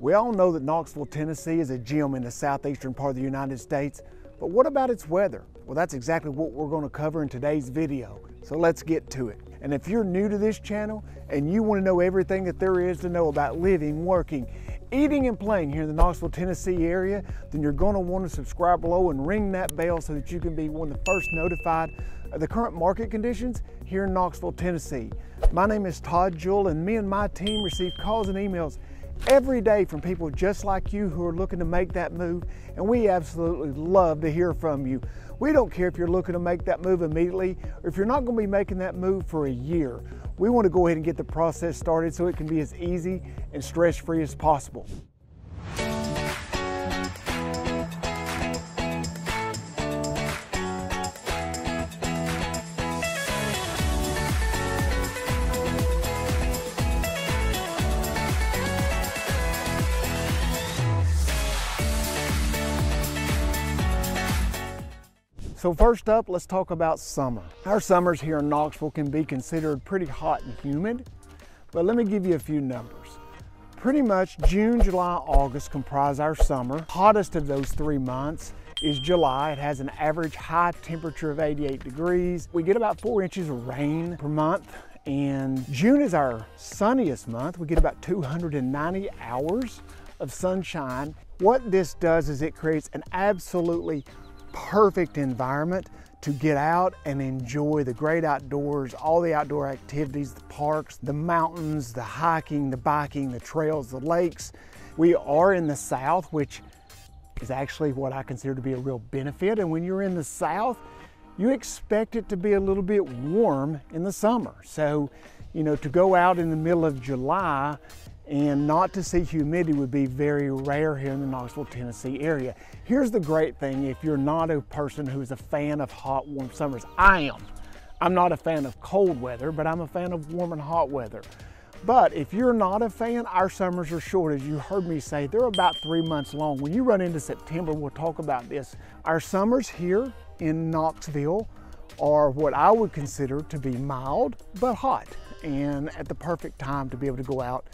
We all know that Knoxville, Tennessee is a gem in the southeastern part of the United States, but what about its weather? Well, that's exactly what we're going to cover in today's video, so let's get to it. And if you're new to this channel and you want to know everything that there is to know about living, working, eating, and playing here in the Knoxville, Tennessee area, then you're going to want to subscribe below and ring that bell so that you can be one of the first notified of the current market conditions here in Knoxville, Tennessee. My name is Todd Jewell, and me and my team receive calls and emails every day from people just like you who are looking to make that move, and we absolutely love to hear from you. We don't care if you're looking to make that move immediately or if you're not going to be making that move for a year. We want to go ahead and get the process started so it can be as easy and stress-free as possible. So first up, let's talk about summer. Our summers here in Knoxville can be considered pretty hot and humid, but let me give you a few numbers. Pretty much June, July, August comprise our summer. Hottest of those 3 months is July. It has an average high temperature of 88 degrees. We get about 4 inches of rain per month, and June is our sunniest month. We get about 290 hours of sunshine. What this does is it creates an absolutely perfect environment to get out and enjoy the great outdoors, all the outdoor activities, the parks, the mountains, the hiking, the biking, the trails, the lakes. We are in the South, which is actually what I consider to be a real benefit. And when you're in the South, you expect it to be a little bit warm in the summer. So, to go out in the middle of July and not to see humidity would be very rare here in the Knoxville, Tennessee area. Here's the great thing, if you're not a person who's a fan of hot, warm summers. I am. I'm not a fan of cold weather, but I'm a fan of warm and hot weather. But if you're not a fan, our summers are short. As you heard me say, they're about 3 months long. When you run into September, we'll talk about this. Our summers here in Knoxville are what I would consider to be mild, but hot, and at the perfect time to be able to go out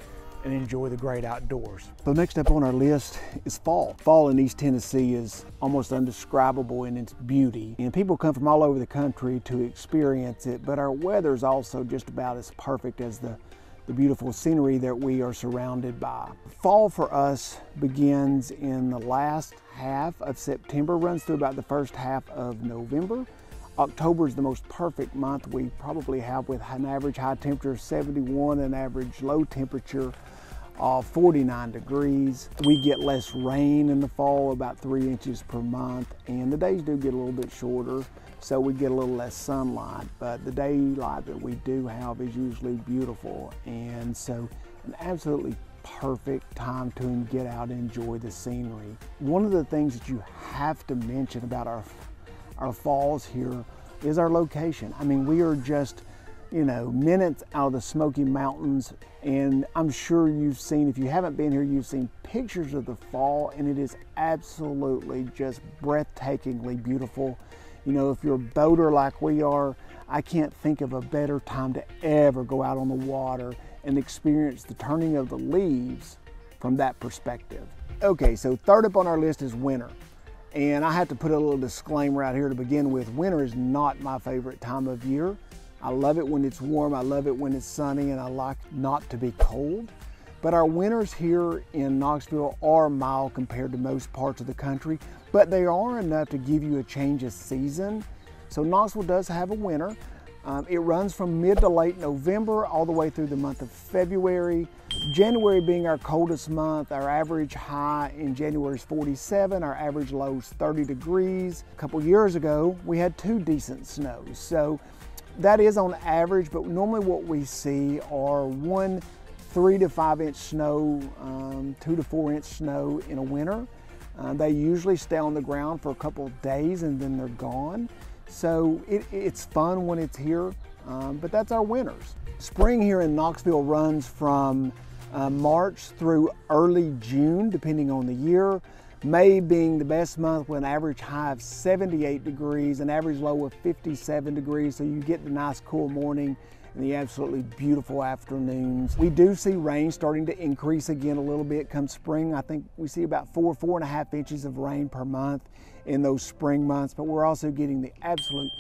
and enjoy the great outdoors. So next up on our list is fall. Fall in East Tennessee is almost undescribable in its beauty, and people come from all over the country to experience it, but our weather is also just about as perfect as the beautiful scenery that we are surrounded by. Fall for us begins in the last half of September, runs through about the first half of November. October is the most perfect month we probably have, with an average high temperature of 71 and an average low temperature of 49 degrees. We get less rain in the fall, about 3 inches per month, and the days do get a little bit shorter, so we get a little less sunlight, but the daylight that we do have is usually beautiful, and so an absolutely perfect time to get out and enjoy the scenery. One of the things that you have to mention about our falls here is our location. I mean, we are just, minutes out of the Smoky Mountains, and I'm sure you've seen, if you haven't been here, you've seen pictures of the fall, and it is absolutely just breathtakingly beautiful. If you're a boater like we are, I can't think of a better time to ever go out on the water and experience the turning of the leaves from that perspective. Okay, so third up on our list is winter. And I have to put a little disclaimer out here to begin with. Winter is not my favorite time of year. I love it when it's warm, I love it when it's sunny, and I like not to be cold. But our winters here in Knoxville are mild compared to most parts of the country, but they are enough to give you a change of season. So Knoxville does have a winter. It runs from mid to late November all the way through the month of February. January being our coldest month, our average high in January is 47, our average low is 30 degrees. A couple years ago, we had 2 decent snows. So that is on average, but normally what we see are 1 3 to 5 inch snow, 2 to 4 inch snow in a winter. They usually stay on the ground for a couple of days and then they're gone. So it's fun when it's here, but that's our winters. Spring here in Knoxville runs from March through early June, depending on the year. May being the best month with an average high of 78 degrees, an average low of 57 degrees, so you get the nice cool morning and the absolutely beautiful afternoons. We do see rain starting to increase again a little bit come spring. I think we see about 4.5 inches of rain per month in those spring months, but we're also getting the absolute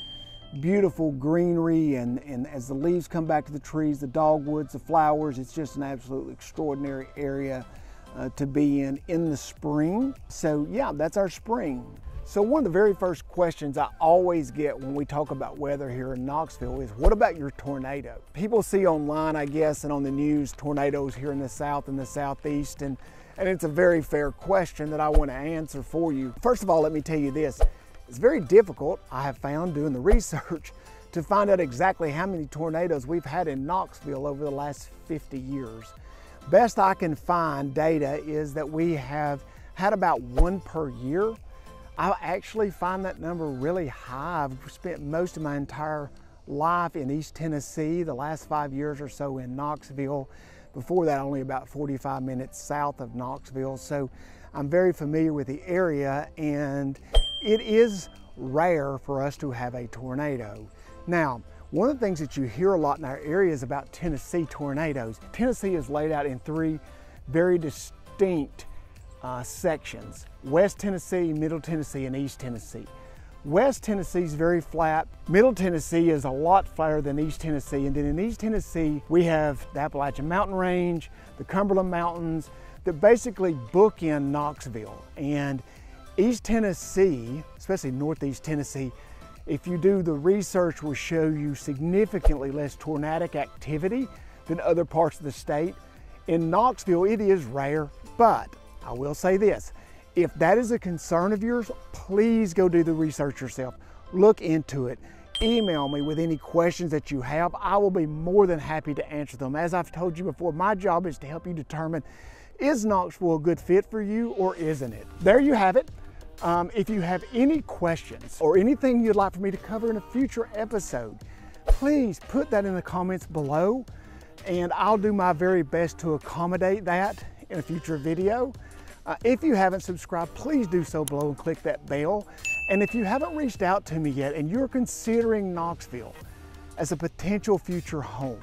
beautiful greenery, and as the leaves come back to the trees, the dogwoods, the flowers, it's just an absolutely extraordinary area to be in the spring. So yeah, that's our spring. So one of the very first questions I always get when we talk about weather here in Knoxville is, what about your tornado? People see online, I guess, and on the news, tornadoes here in the south and the southeast, and it's a very fair question that I want to answer for you. First of all, let me tell you this. It's very difficult, I have found doing the research, to find out exactly how many tornadoes we've had in Knoxville over the last 50 years. Best I can find data is that we have had about one per year. I actually find that number really high. I've spent most of my entire life in East Tennessee, the last 5 years or so in Knoxville. Before that, only about 45 minutes south of Knoxville. So I'm very familiar with the area, and it is rare for us to have a tornado. Now, one of the things that you hear a lot in our area is about Tennessee tornadoes. Tennessee is laid out in three very distinct sections: West Tennessee, Middle Tennessee, and East Tennessee. West Tennessee is very flat. Middle Tennessee is a lot flatter than East Tennessee. And then in East Tennessee, we have the Appalachian Mountain Range, the Cumberland Mountains, that basically bookend Knoxville. And East Tennessee, especially Northeast Tennessee, if you do the research, will show you significantly less tornadic activity than other parts of the state. In Knoxville, it is rare, but I will say this: if that is a concern of yours, please go do the research yourself. Look into it. Email me with any questions that you have. I will be more than happy to answer them. As I've told you before, my job is to help you determine, is Knoxville a good fit for you or isn't it? There you have it. If you have any questions or anything you'd like for me to cover in a future episode, please put that in the comments below, and I'll do my very best to accommodate that in a future video. If you haven't subscribed, please do so below and click that bell. And if you haven't reached out to me yet and you're considering Knoxville as a potential future home,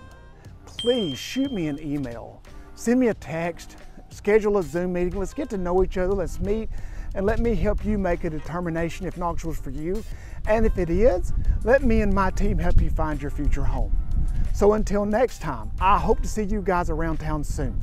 please shoot me an email, send me a text, schedule a Zoom meeting. Let's get to know each other. Let's meet, and let me help you make a determination if Knoxville's for you. And if it is, let me and my team help you find your future home. So until next time, I hope to see you guys around town soon.